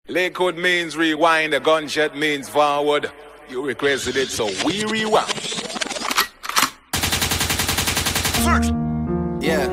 Lakewood means rewind, a gunshot means forward. You requested it, so we rewind. Yeah.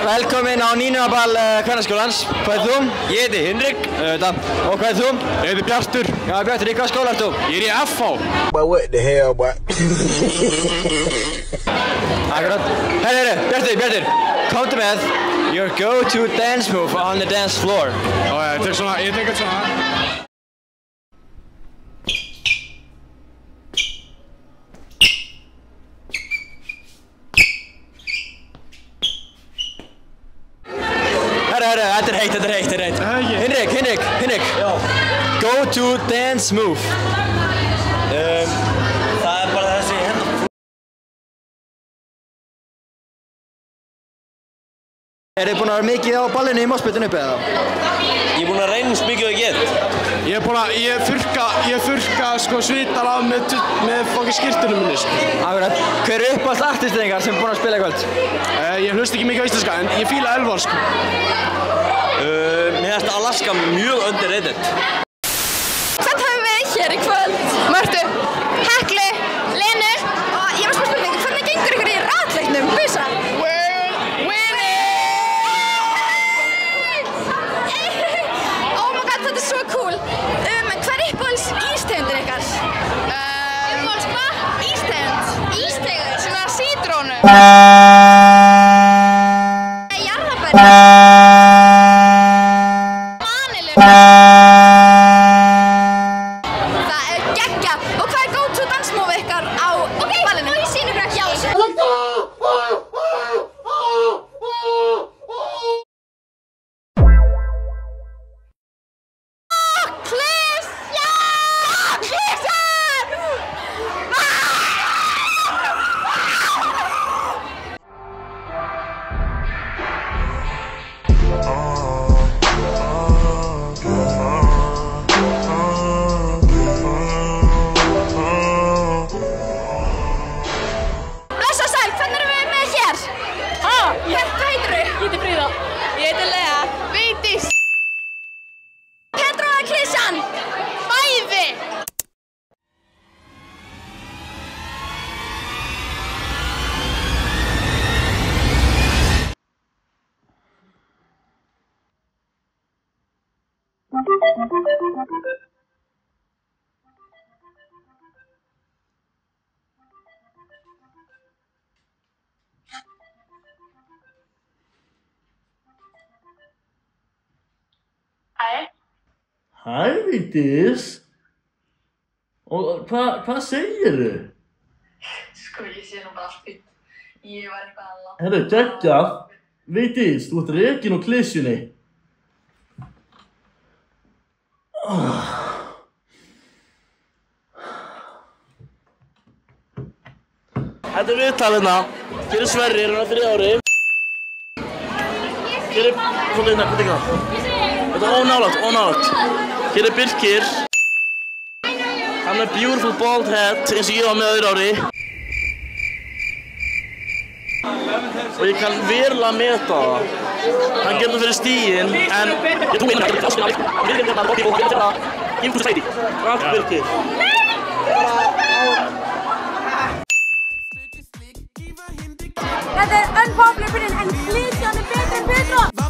Velkomin á nýnumaball Kvennaskólans. Hvað er þú? Ég heiti Hinrik. Og hvað er þú? Ég heiti Bjartur. Já, Bjartur, í hvað skóla ert þú? Ég er í FH. But what the hell, boy? Akkurat. Herru, Bjartur, komdu með your go-to dance move on the dance floor. Ég tek svona, ég tek eitthvað svona. Herru, þetta er heitt. Hinrik. Go-to dance move. Það er bara þessi hérna. Þið búin að vera mikið á ballinu í moshpitinu uppi eða? Ég er búin að reyna eins mikið og ég get. Ég þurrka sko svitar af með fokki skirtunum minni. Akkurat. Hver er uppáhalds artistið ykkar sem er búin að spila í kvöld? Ég hlust ekki mikið á íslenska en ég fíla Elvar sko. Mér finnst Alaska mjög underrated. Samt höfum við hér í kvöld Mörtu, Heklu, Lenu og ég var smá spurning, hvernig gengur ykkur í ratleiknum? Busa? We're winning! Oh my god, þetta er svo cool. Hvað er uppáhalds ístegundin ykkar? Uppáhalds hvað? Ístegund? Ístegund? Svona sítrónu? Jarðarberja? Það er geggjað. Og hvað er go-to dansmove ykkar á ballinu? Má ég sýna ykkur ekki? Já. Hæ, Vigdís. Og hvað segirðu? Sko, ég sé nú bara allt fínt. Ég var eitthvað að láta. Herru, geggjað. Vigdís, þú ert rekin úr klisjunni. Þetta er viðtalina. Hér er Sverrir, hann er 3 ári. Hér er... Hvað er það? Þetta er ónálátt. Hér er Birkir. Hann er beautiful bald head eins og ég var með öðru ári. Og ég kann verulega meta það. Hann getur fyrir stíginn, en ég tók einu fyrir ástina. Birkir er bara bókið og þetta ég fyrir sæti. Rætt Birkir. Þetta er unpopular opinion en klísjan er betri en Petra.